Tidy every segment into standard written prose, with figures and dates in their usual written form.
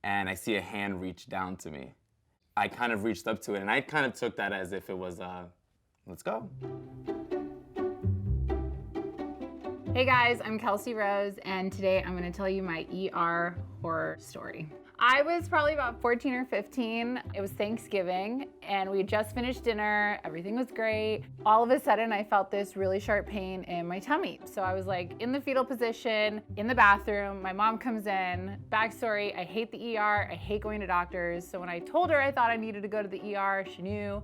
and I see a hand reach down to me. I kind of reached up to it, and I kind of took that as if it was, let's go. Hey guys, I'm Kelsey Rose, and today I'm gonna tell you my ER horror story. I was probably about 14 or 15. It was Thanksgiving, and we had just finished dinner. Everything was great. All of a sudden, I felt this really sharp pain in my tummy. So I was like in the fetal position, in the bathroom. My mom comes in. Backstory, I hate the ER. I hate going to doctors. So when I told her I thought I needed to go to the ER, she knew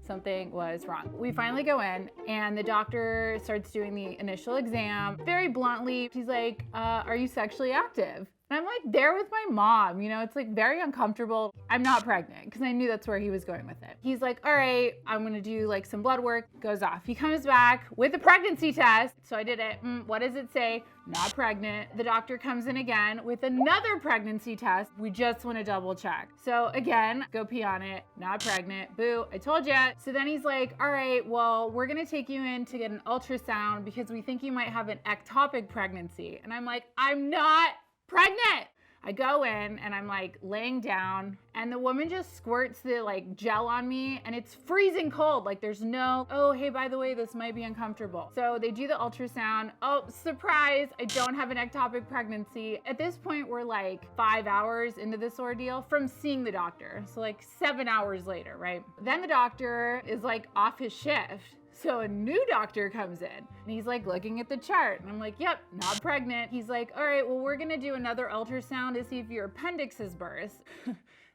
something was wrong. We finally go in, and the doctor starts doing the initial exam. Very bluntly, he's like, are you sexually active? And I'm like there with my mom, you know, it's like very uncomfortable. I'm not pregnant, because I knew that's where he was going with it. He's like, all right, I'm gonna do like some blood work, goes off. He comes back with a pregnancy test. So I did it. What does it say? Not pregnant. The doctor comes in again with another pregnancy test. We just want to double check. So again, go pee on it, not pregnant. Boo, I told ya. So then he's like, all right, well, we're gonna take you in to get an ultrasound because we think you might have an ectopic pregnancy. And I'm like, I'm not pregnant. I go in and I'm like laying down, and the woman just squirts the like gel on me, and it's freezing cold. Like there's no, oh, hey, by the way, this might be uncomfortable. So they do the ultrasound. Oh, surprise, I don't have an ectopic pregnancy. At this point, we're like 5 hours into this ordeal from seeing the doctor. So like 7 hours later, right? Then the doctor is like off his shift. So a new doctor comes in, and he's like looking at the chart, and I'm like, yep, not pregnant. He's like, all right, well, we're gonna do another ultrasound to see if your appendix has burst.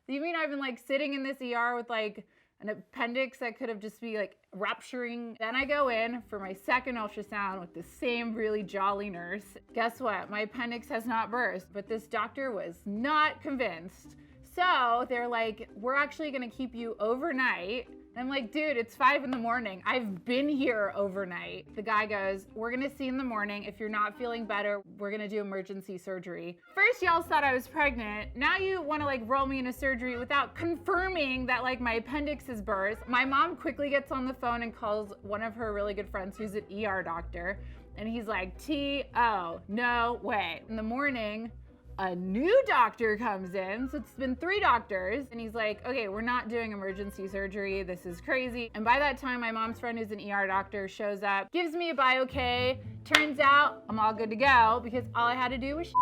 You mean I've been like sitting in this ER with like an appendix that could have just be like rupturing? Then I go in for my second ultrasound with the same really jolly nurse. Guess what? My appendix has not burst, but this doctor was not convinced. So they're like, we're actually gonna keep you overnight. I'm like, dude, it's 5 in the morning. I've been here overnight. The guy goes, we're gonna see in the morning. If you're not feeling better, we're gonna do emergency surgery. First, y'all thought I was pregnant. Now you wanna like roll me into surgery without confirming that like my appendix is burst. My mom quickly gets on the phone and calls one of her really good friends who's an ER doctor. And he's like, T.O., no way. In the morning, a new doctor comes in, so it's been 3 doctors, and he's like, okay, we're not doing emergency surgery, this is crazy. And by that time, my mom's friend who's an ER doctor shows up, gives me a bio-K. Turns out I'm all good to go because all I had to do was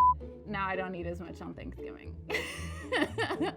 now I don't eat as much on Thanksgiving.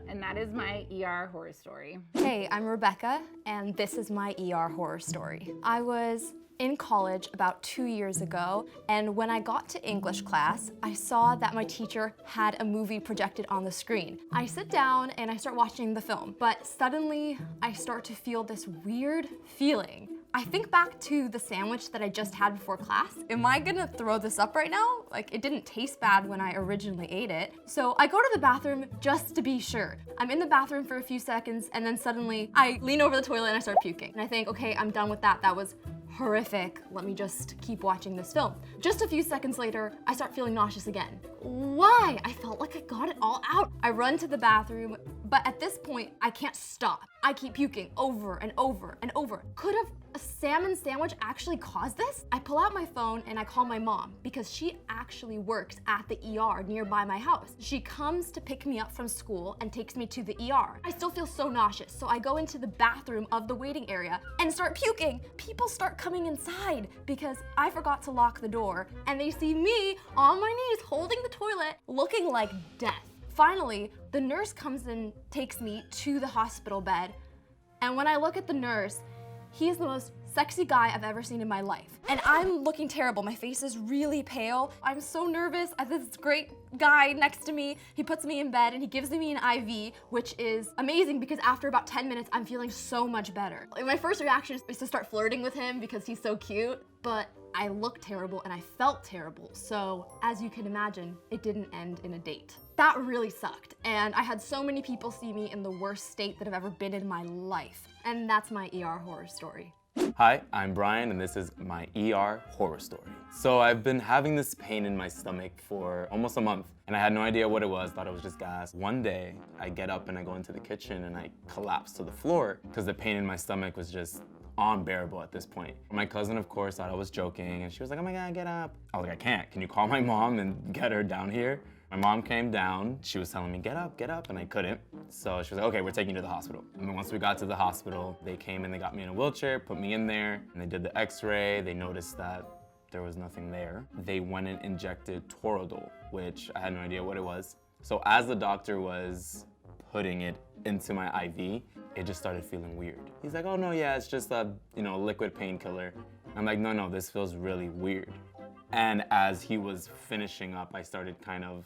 And that is my ER horror story. Hey, I'm Rebecca, and this is my ER horror story. I was in college about 2 years ago, and when I got to English class, I saw that my teacher had a movie projected on the screen. I sit down and I start watching the film, but suddenly I start to feel this weird feeling. I think back to the sandwich that I just had before class. Am I gonna throw this up right now? Like, it didn't taste bad when I originally ate it. So I go to the bathroom just to be sure. I'm in the bathroom for a few seconds, and then suddenly I lean over the toilet and I start puking. And I think, okay, I'm done with that. That was horrific. Let me just keep watching this film. Just a few seconds later, I start feeling nauseous again. Why? I felt like I got it all out. I run to the bathroom, but at this point, I can't stop. I keep puking over and over and over. Could have a salmon sandwich actually caused this? I pull out my phone and I call my mom because she actually works at the ER nearby my house. She comes to pick me up from school and takes me to the ER. I still feel so nauseous, so I go into the bathroom of the waiting area and start puking. People start coming inside because I forgot to lock the door, and they see me on my knees holding the toilet looking like death. Finally, the nurse comes and takes me to the hospital bed, and when I look at the nurse, he's the most sexy guy I've ever seen in my life. And I'm looking terrible. My face is really pale. I'm so nervous. I have this great guy next to me. He puts me in bed and he gives me an IV, which is amazing because after about 10 minutes, I'm feeling so much better. Like, my first reaction is to start flirting with him because he's so cute, but I looked terrible and I felt terrible. So as you can imagine, it didn't end in a date. That really sucked. And I had so many people see me in the worst state that I've ever been in my life. And that's my ER horror story. Hi, I'm Brian, and this is my ER horror story. So I've been having this pain in my stomach for almost a month, and I had no idea what it was, thought it was just gas. One day, I get up and I go into the kitchen and I collapse to the floor because the pain in my stomach was just unbearable at this point. My cousin, of course, thought I was joking, and she was like, oh my God, get up. I was like, I can't. Can you call my mom and get her down here? My mom came down, she was telling me, get up, and I couldn't. So she was like, okay, we're taking you to the hospital. And then once we got to the hospital, they came and they got me in a wheelchair, put me in there, and they did the x-ray. They noticed that there was nothing there. They went and injected Toradol, which I had no idea what it was. So as the doctor was putting it into my IV, it just started feeling weird. He's like, oh no, yeah, it's just a, liquid painkiller. I'm like, no, this feels really weird. And as he was finishing up, I started kind of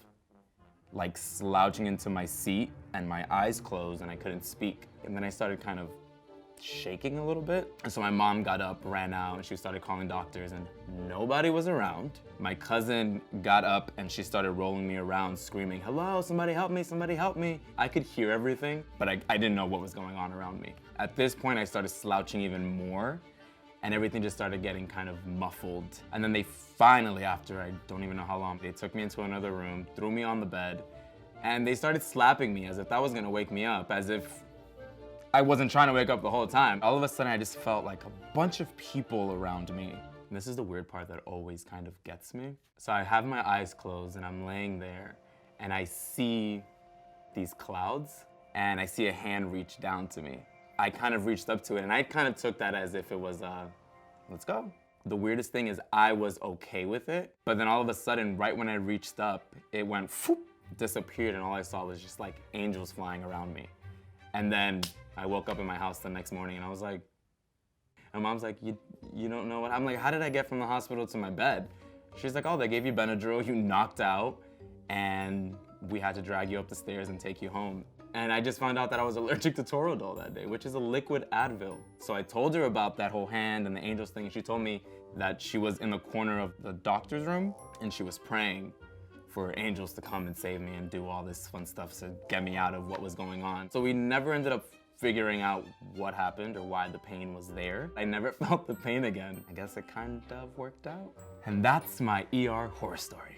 like slouching into my seat and my eyes closed and I couldn't speak. And then I started kind of shaking a little bit. And so my mom got up, ran out, and she started calling doctors and nobody was around. My cousin got up and she started rolling me around screaming, hello, somebody help me, somebody help me. I could hear everything, but I didn't know what was going on around me. At this point, I started slouching even more and everything just started getting kind of muffled. And then they finally, after I don't even know how long, they took me into another room, threw me on the bed, and they started slapping me as if that was gonna wake me up, as if I wasn't trying to wake up the whole time. All of a sudden, I just felt like a bunch of people around me. And this is the weird part that always kind of gets me. So I have my eyes closed and I'm laying there and I see these clouds and I see a hand reach down to me. I kind of reached up to it and I kind of took that as if it was, let's go. The weirdest thing is I was okay with it, but then all of a sudden, right when I reached up, it went, whoop, disappeared, and all I saw was just like angels flying around me. And then I woke up in my house the next morning and I was like, my mom's like, you don't know what? I'm like, how did I get from the hospital to my bed? She's like, oh, they gave you Benadryl, you knocked out, and we had to drag you up the stairs and take you home. And I just found out that I was allergic to Toradol that day, which is a liquid Advil. So I told her about that whole hand and the angels thing, and she told me that she was in the corner of the doctor's room and she was praying for angels to come and save me and do all this fun stuff to get me out of what was going on. So we never ended up figuring out what happened or why the pain was there. I never felt the pain again. I guess it kind of worked out. And that's my ER horror story.